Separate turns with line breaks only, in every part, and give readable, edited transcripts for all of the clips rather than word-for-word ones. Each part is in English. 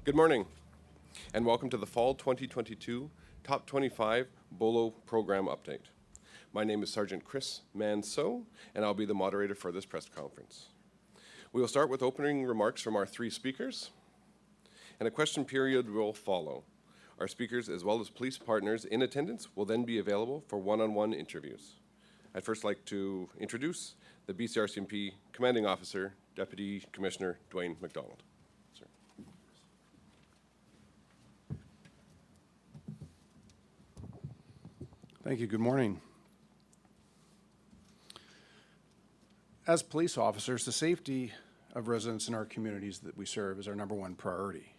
Good morning, and welcome to the Fall 2022 Top 25 BOLO Program Update. My name is Sergeant Chris Manceau, and I'll be the moderator for this press conference. We will start with opening remarks from our three speakers, and a question period will follow. Our speakers, as well as police partners in attendance, will then be available for one-on-one interviews. I'd first like to introduce the BC RCMP Commanding Officer, Deputy Commissioner Dwayne McDonald.
Thank you. Good morning. As police officers, the safety of residents in our communities that we serve is our #1 priority.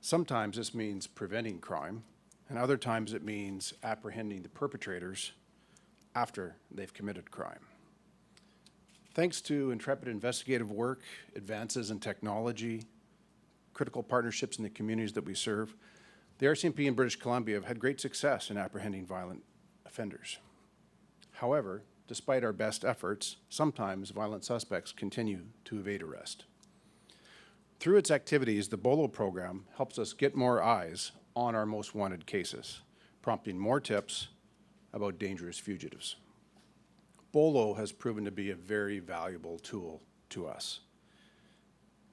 Sometimes this means preventing crime, and other times it means apprehending the perpetrators after they've committed crime. Thanks to intrepid investigative work, advances in technology, critical partnerships in the communities that we serve, the RCMP in British Columbia have had great success in apprehending violent offenders. However, despite our best efforts, sometimes violent suspects continue to evade arrest. Through its activities, the BOLO program helps us get more eyes on our most wanted cases, prompting more tips about dangerous fugitives. BOLO has proven to be a very valuable tool to us.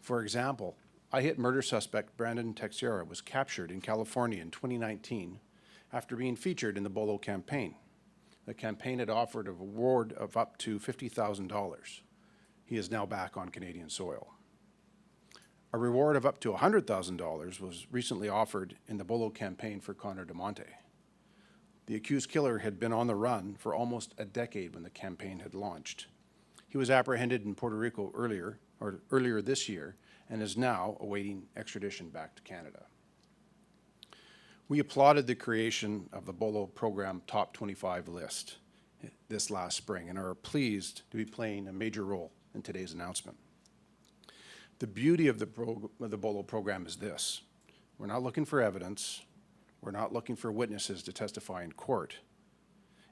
For example, I hit murder suspect Brandon Texiera was captured in California in 2019 after being featured in the BOLO campaign. The campaign had offered a reward of up to $50,000. He is now back on Canadian soil. A reward of up to $100,000 was recently offered in the BOLO campaign for Connor DeMonte. The accused killer had been on the run for almost a decade when the campaign had launched. He was apprehended in Puerto Rico earlier this year and is now awaiting extradition back to Canada. We applauded the creation of the BOLO program Top 25 list this last spring and are pleased to be playing a major role in today's announcement. The beauty of the BOLO program is this: we're not looking for evidence, we're not looking for witnesses to testify in court.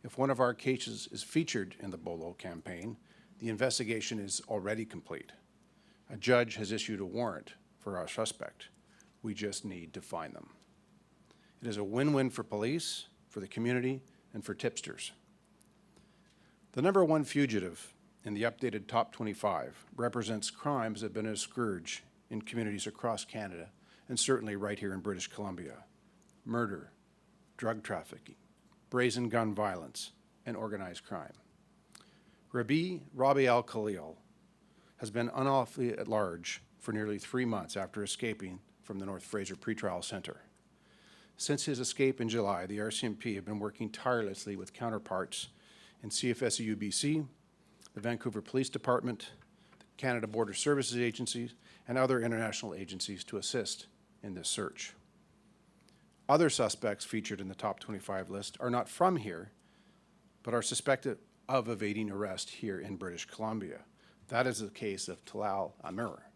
If one of our cases is featured in the BOLO campaign, the investigation is already complete. A judge has issued a warrant for our suspect. We just need to find them. It is a win-win for police, for the community, and for tipsters. The #1 fugitive in the updated Top 25 represents crimes that have been a scourge in communities across Canada, and certainly right here in British Columbia: murder, drug trafficking, brazen gun violence, and organized crime. Rabi al-Khalil has been unlawfully at large for nearly 3 months after escaping from the North Fraser Pretrial Centre. Since his escape in July, the RCMP have been working tirelessly with counterparts in CFSU BC, the Vancouver Police Department, the Canada Border Services Agencies, and other international agencies to assist in this search. Other suspects featured in the Top 25 list are not from here, but are suspected of evading arrest here in British Columbia. That is the case of Talal Amir,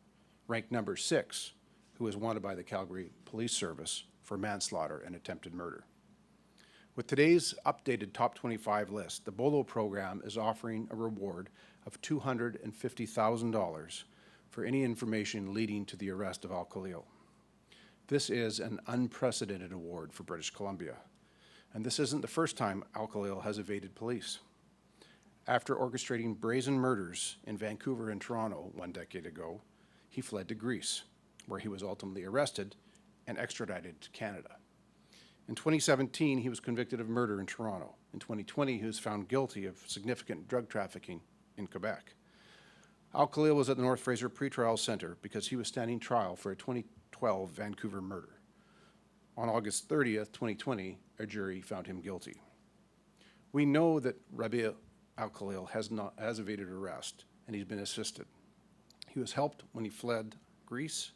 ranked #6, who is wanted by the Calgary Police Service for manslaughter and attempted murder. With today's updated Top 25 list, the BOLO program is offering a reward of $250,000 for any information leading to the arrest of al-Khalil. This is an unprecedented award for British Columbia, and this isn't the first time al-Khalil has evaded police. After orchestrating brazen murders in Vancouver and Toronto 1 decade ago, he fled to Greece, where he was ultimately arrested and extradited to Canada. In 2017, he was convicted of murder in Toronto. In 2020, he was found guilty of significant drug trafficking in Quebec. Al-Khalil was at the North Fraser Pretrial Centre because he was standing trial for a 2012 Vancouver murder. On August 30th, 2020, a jury found him guilty. We know that Rabi al-Khalil has evaded arrest, and he's been assisted. He was helped when he fled Greece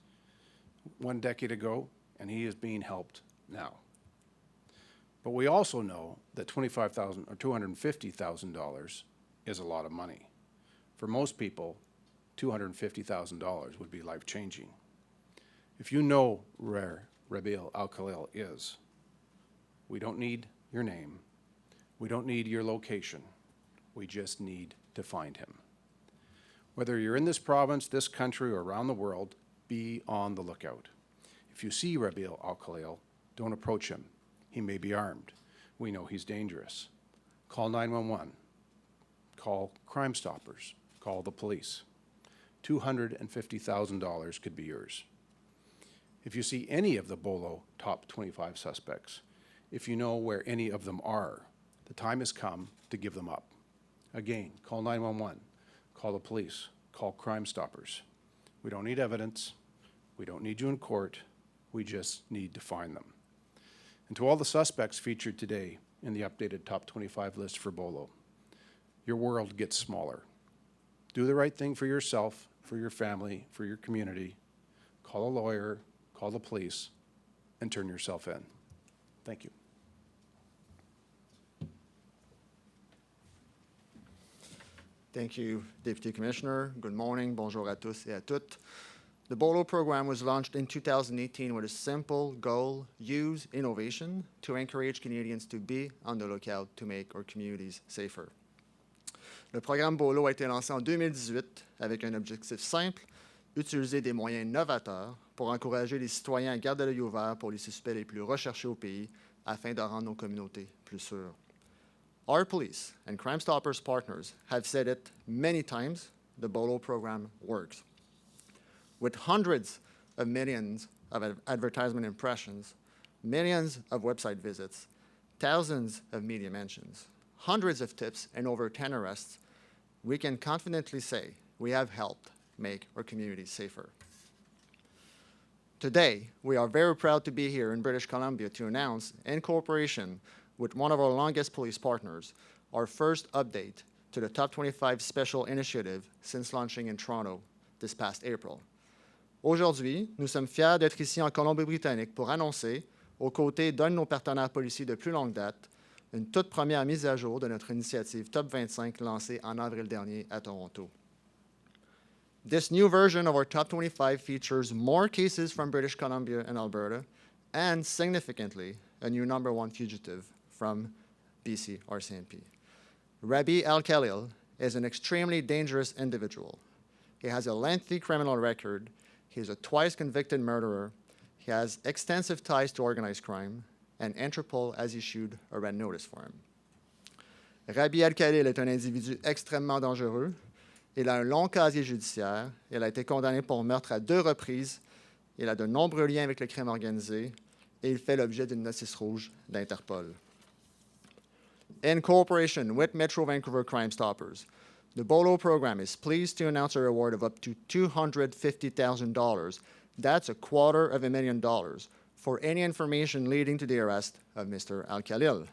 1 decade ago, and he is being helped now. But we also know that $25,000 or $250,000 is a lot of money. For most people, $250,000 would be life-changing. If you know where Rabi al-Khalil is, we don't need your name. We don't need your location. We just need to find him. Whether you're in this province, this country, or around the world, be on the lookout. If you see Rabi al-Khalil, don't approach him. He may be armed. We know he's dangerous. Call 911. Call Crime Stoppers. Call the police. $250,000 could be yours. If you see any of the Bolo top 25 suspects, if you know where any of them are, the time has come to give them up. Again, call 911, call the police, call Crime Stoppers. We don't need evidence. We don't need you in court. We just need to find them. And to all the suspects featured today in the updated top 25 list for Bolo, your world gets smaller. Do the right thing for yourself, for your family, for your community. Call a lawyer, call the police, and turn yourself in. Thank you.
Thank you, Deputy Commissioner. Good morning. Bonjour à tous et à toutes. The BOLO program was launched in 2018 with a simple goal: use innovation to encourage Canadians to be on the lookout to make our communities safer. Le programme BOLO a été lancé en 2018 avec un objectif simple: utiliser des moyens novateurs pour encourager les citoyens à garder l'œil ouvert pour les suspects les plus recherchés au pays afin de rendre nos communautés plus sûres. Our police and Crime Stoppers partners have said it many times: the BOLO program works. With hundreds of millions of advertisement impressions, millions of website visits, thousands of media mentions, hundreds of tips, and over 10 arrests, we can confidently say we have helped make our communities safer. Today, we are very proud to be here in British Columbia to announce, in cooperation with one of our longest police partners, our first update to the Top 25 Special Initiative since launching in Toronto this past April. Aujourd'hui, nous sommes fiers d'être ici en Colombie-Britannique pour annoncer, aux côtés d'un de nos partenaires policiers de plus longue date, une toute première mise à jour de notre initiative Top 25 lancée en avril dernier à Toronto. This new version of our Top 25 features more cases from British Columbia and Alberta, and significantly, a new #1 fugitive from BC RCMP. Rabi al-Khalil is an extremely dangerous individual. He has a lengthy criminal record. He is a twice convicted murderer. He has extensive ties to organized crime, and Interpol has issued a red notice for him. Rabi al-Khalil est un individu extrêmement dangereux. Il a un long casier judiciaire. Il a été condamné pour meurtre à 2 reprises. Il a de nombreux liens avec le crime organisé et il fait l'objet d'une notice rouge d'Interpol. In cooperation with Metro Vancouver Crime Stoppers, the BOLO program is pleased to announce a reward of up to $250,000. That's $250,000 for any information leading to the arrest of Mr. al-Khalil.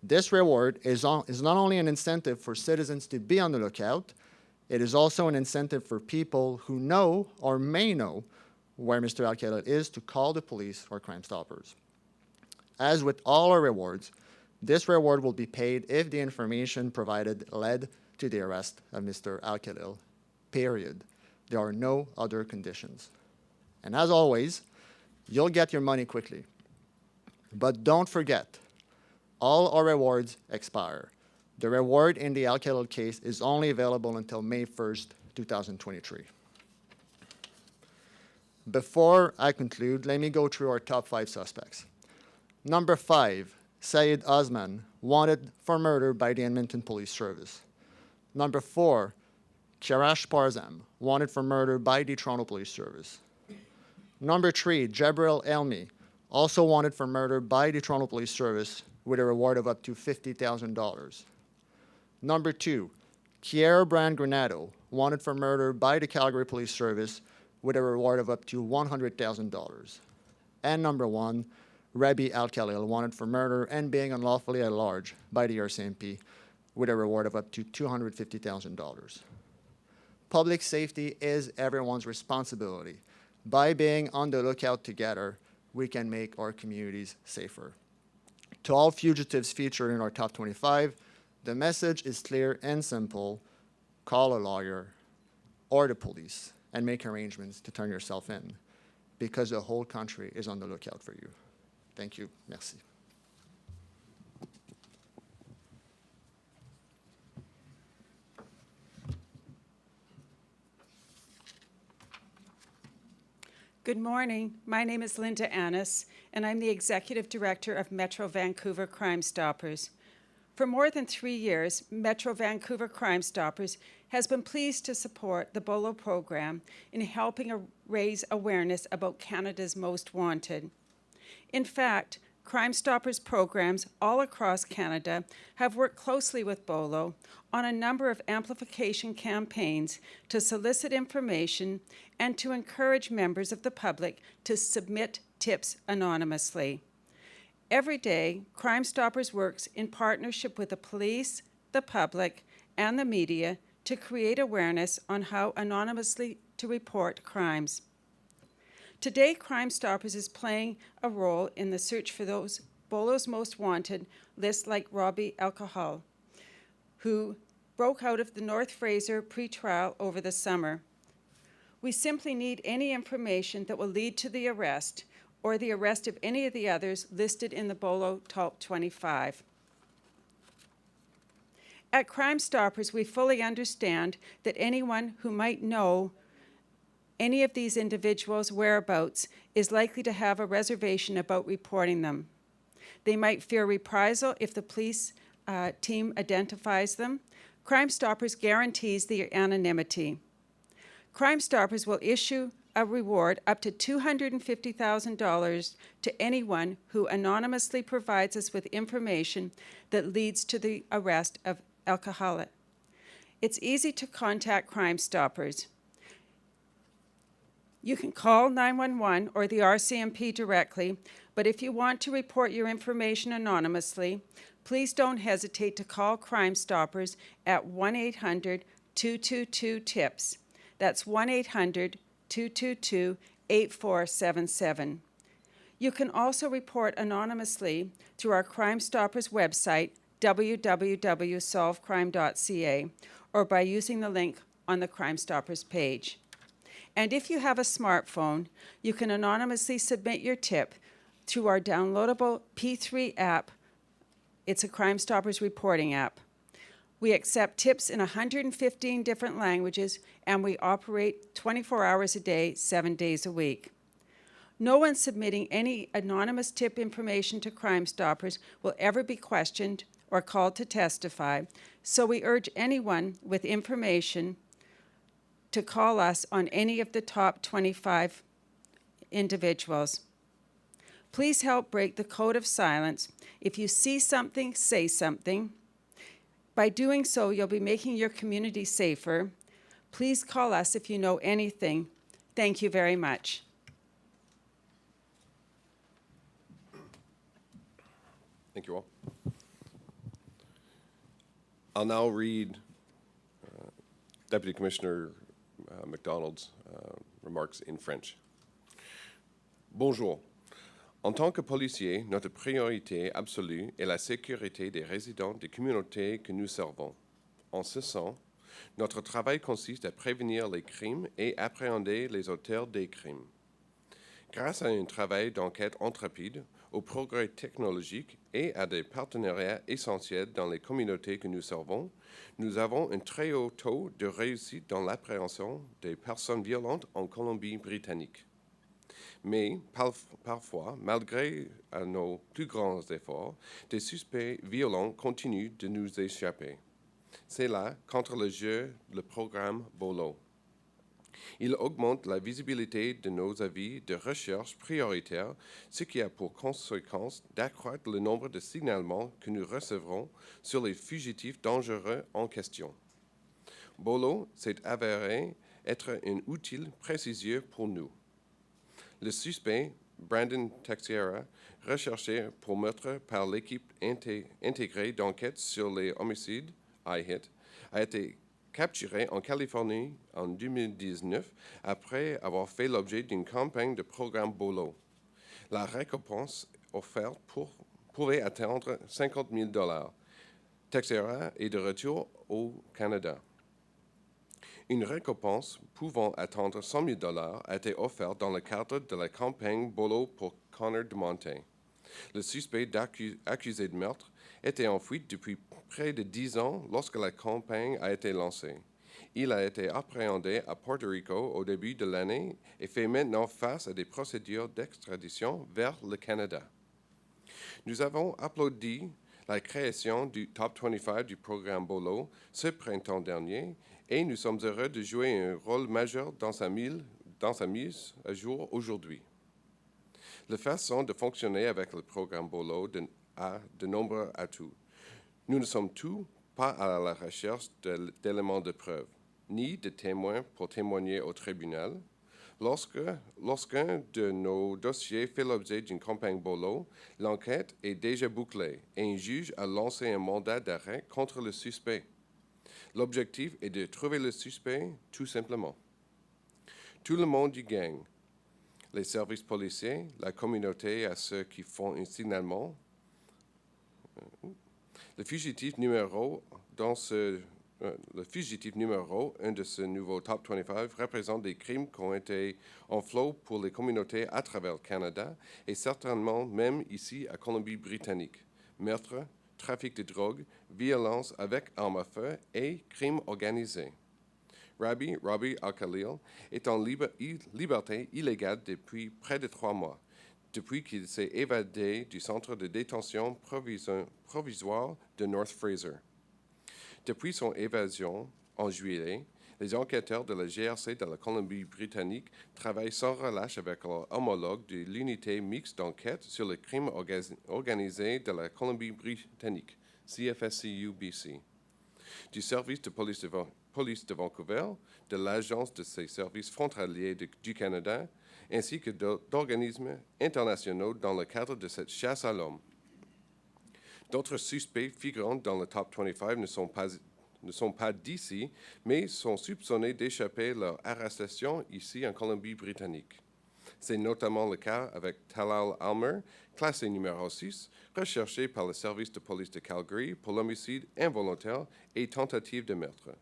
This reward is not only an incentive for citizens to be on the lookout, it is also an incentive for people who know or may know where Mr. al-Khalil is to call the police or Crime Stoppers. As with all our rewards, this reward will be paid if the information provided led to the arrest of Mr. al-Khalil, period. There are no other conditions. And as always, you'll get your money quickly. But don't forget, all our rewards expire. The reward in the al-Khalil case is only available until May 1st, 2023. Before I conclude, let me go through our top 5 suspects. Number 5, Syed Osman, wanted for murder by the Edmonton Police Service. Number 4, Kirash Parzam, wanted for murder by the Toronto Police Service. Number 3, Jabril Elmi, also wanted for murder by the Toronto Police Service with a reward of up to $50,000. Number 2, Kiera Brand Granado, wanted for murder by the Calgary Police Service with a reward of up to $100,000. And number 1, Rabi al-Khalil, wanted for murder and being unlawfully at large by the RCMP with a reward of up to $250,000. Public safety is everyone's responsibility. By being on the lookout together, we can make our communities safer. To all fugitives featured in our top 25, the message is clear and simple: call a lawyer or the police and make arrangements to turn yourself in, because the whole country is on the lookout for you. Thank you. Merci.
Good Good morning. My name is Linda Annis, and I'm the Executive Director of Metro Vancouver Crime Stoppers. For more than 3 years, Metro Vancouver Crime Stoppers has been pleased to support the BOLO program in helping raise awareness about Canada's most wanted. In fact, Crime Stoppers programs all across Canada have worked closely with BOLO on a number of amplification campaigns to solicit information and to encourage members of the public to submit tips anonymously. Every day, Crime Stoppers works in partnership with the police, the public, and the media to create awareness on how anonymously to report crimes. Today, Crime Stoppers is playing a role in the search for those BOLO's most wanted list, like Robbie Alcohol, who broke out of the North Fraser pretrial over the summer. We simply need any information that will lead to the arrest or the arrest of any of the others listed in the BOLO Top 25. At Crime Stoppers, we fully understand that anyone who might know any of these individuals' whereabouts is likely to have a reservation about reporting them. They might fear reprisal if the police team identifies them. Crime Stoppers guarantees their anonymity. Crime Stoppers will issue a reward up to $250,000 to anyone who anonymously provides us with information that leads to the arrest of alcoholic. It's easy to contact Crime Stoppers. You can call 911 or the RCMP directly, but if you want to report your information anonymously, please don't hesitate to call Crime Stoppers at 1-800-222-TIPS. That's 1-800-222-8477. You can also report anonymously through our Crime Stoppers website, www.solvecrime.ca, or by using the link on the Crime Stoppers page. And if you have a smartphone, you can anonymously submit your tip through our downloadable P3 app. It's a Crime Stoppers reporting app. We accept tips in 115 different languages, and we operate 24 hours a day, 7 days a week. No one submitting any anonymous tip information to Crime Stoppers will ever be questioned or called to testify, so we urge anyone with information to call us on any of the top 25 individuals. Please help break the code of silence. If you see something, say something. By doing so, you'll be making your community safer. Please call us if you know anything. Thank you very much.
Thank you all. I'll now read Deputy Commissioner McDonald's remarks in French. Bonjour. En tant que policier, notre priorité absolue est la sécurité des résidents des communautés que nous servons. En ce sens, notre travail consiste à prévenir les crimes et appréhender les auteurs des crimes. Grâce à un travail d'enquête intrépide, aux progrès technologiques et à des partenariats essentiels dans les communautés que nous servons, nous avons un très haut taux de réussite dans l'appréhension des personnes violentes en Colombie-Britannique. Mais parfois, malgré nos plus grands efforts, des suspects violents continuent de nous échapper. C'est là qu'entre le jeu le programme BOLO. Il augmente la visibilité de nos avis de recherche prioritaires, ce qui a pour conséquence d'accroître le nombre de signalements que nous recevrons sur les fugitifs dangereux en question. BOLO s'est avéré être un outil précieux pour nous. Le suspect, Brandon Teixeira, recherché pour meurtre par l'équipe intégrée d'enquête sur les homicides, IHIT, a été capturé en Californie en 2019 après avoir fait l'objet d'une campagne de programme BOLO. La récompense offerte pouvait atteindre $50,000. Teixeira est de retour au Canada. Une récompense pouvant atteindre $100,000 a été offerte dans le cadre de la campagne BOLO pour Connor de Monte. Le suspect accusé de meurtre était en fuite depuis près de 10 ans lorsque la campagne a été lancée. Il a été appréhendé à Porto Rico au début de l'année et fait maintenant face à des procédures d'extradition vers le Canada. Nous avons applaudi la création du Top 25 du programme BOLO ce printemps dernier et nous sommes heureux de jouer un rôle majeur dans sa mise à jour aujourd'hui. La façon de fonctionner avec le programme BOLO a de nombreux atouts. Nous ne sommes tous pas à la recherche d'éléments de preuve, ni de témoins pour témoigner au tribunal. Lorsqu'un de nos dossiers fait l'objet d'une campagne BOLO, l'enquête est déjà bouclée et un juge a lancé un mandat d'arrêt contre le suspect. L'objectif est de trouver le suspect tout simplement. Tout le monde y gagne. Les services policiers, la communauté à ceux qui font un signalement. Le fugitif numéro, un de ce nouveau Top 25, représente des crimes qui ont été en flot pour les communautés à travers le Canada et certainement même ici à Colombie-Britannique. Meurtre, trafic de drogue, violence avec armes à feu et crimes organisés. Robbie Al-Khalil est en liberté illégale depuis près de 3 mois, depuis qu'il s'est évadé du centre de détention provisoire de North Fraser. Depuis son évasion en juillet, les enquêteurs de la GRC de la Colombie-Britannique travaillent sans relâche avec leur homologue de l'unité mixte d'enquête sur le crime organisé de la Colombie-Britannique, CFSCU-BC, du service de police de Vancouver, de l'Agence de ses services frontaliers du Canada, ainsi que d'organismes internationaux dans le cadre de cette chasse à l'homme. D'autres suspects figurant dans le Top 25 ne sont pas d'ici, mais sont soupçonnés d'échapper leur arrestation ici en Colombie-Britannique. C'est notamment le cas avec Talal Almer, classé numéro 6, recherché par le service de police de Calgary pour l'homicide involontaire et tentative de meurtre.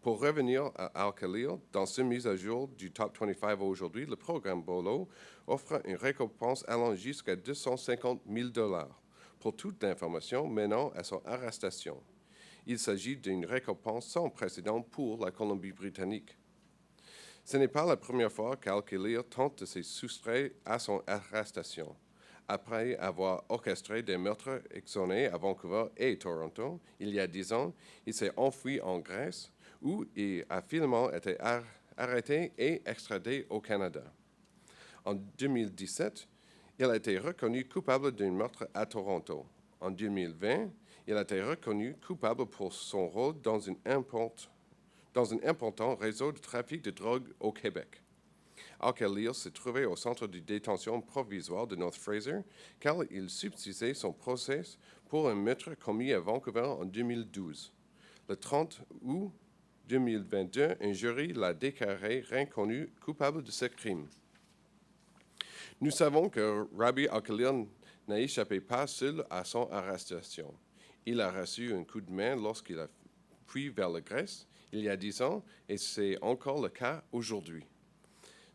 Pour revenir à Al-Khalil, dans ce mise à jour du Top 25 aujourd'hui, le programme BOLO offre une récompense allant jusqu'à 250 000 $ pour toute information menant à son arrestation. Il s'agit d'une récompense sans précédent pour la Colombie-Britannique. Ce n'est pas la première fois qu'Al-Khalil tente de se soustraire à son arrestation. Après avoir orchestré des meurtres exonés à Vancouver et Toronto, il y a 10 ans, il s'est enfui en Grèce, où il a finalement été arrêté et extradé au Canada. En 2017, il a été reconnu coupable d'un meurtre à Toronto. En 2020, il a été reconnu coupable pour son rôle dans un important réseau de trafic de drogue au Québec. Al-Khalil se trouvait au centre de détention provisoire de North Fraser car il subsistait son procès pour un meurtre commis à Vancouver en 2012. Le 30 août 2022, un jury l'a déclaré reconnu coupable de ce crime. Nous savons que Robbie Al-Khalil n'a échappé pas seul à son arrestation. Il a reçu un coup de main lorsqu'il a fui vers la Grèce il y a 10 ans et c'est encore le cas aujourd'hui.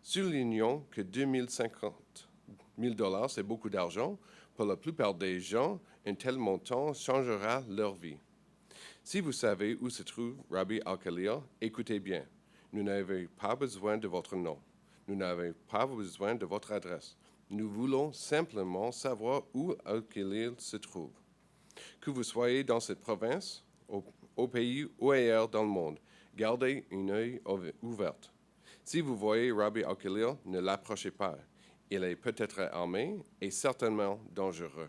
Soulignons que 250 000 $, c'est beaucoup d'argent. Pour la plupart des gens, un tel montant changera leur vie. Si vous savez où se trouve Robbie Al-Khalil, écoutez bien. Nous n'avons pas besoin de votre nom. Nous n'avons pas besoin de votre adresse. Nous voulons simplement savoir où Al-Khalil se trouve. Que vous soyez dans cette province, au pays ou ailleurs dans le monde, gardez un œil ouvert. Si vous voyez Robbie Al-Khalil, ne l'approchez pas. Il est peut-être armé et certainement dangereux.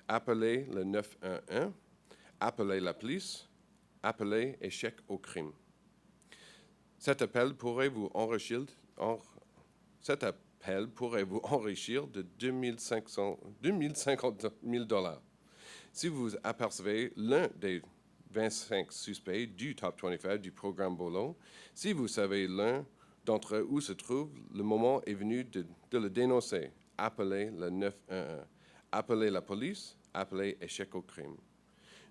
Appelez le 911, appelez la police, appelez Échec au crime. Cet appel pourrait vous enrichir de 250 000 $. Si vous apercevez l'un des 25 suspects du Top 25 du programme BOLO, si vous savez l'un d'entre eux où se trouve, le moment est venu de le dénoncer. Appelez le 911. Appelez la police, appelez Échec au crime.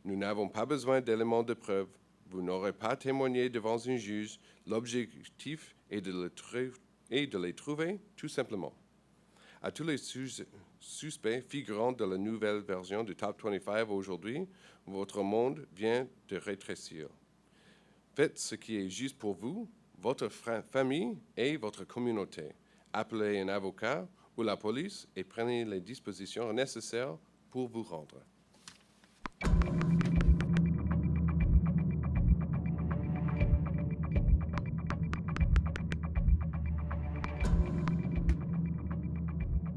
Nous n'avons pas besoin d'éléments de preuve. Vous n'aurez pas témoigné devant un juge. L'objectif est de les trouver, tout simplement. À tous les suspects figurant de la nouvelle version du Top 25 aujourd'hui, votre monde vient de rétrécir. Faites ce qui est juste pour vous, votre famille et votre communauté. Appelez un avocat ou la police et prenez les dispositions nécessaires pour vous rendre.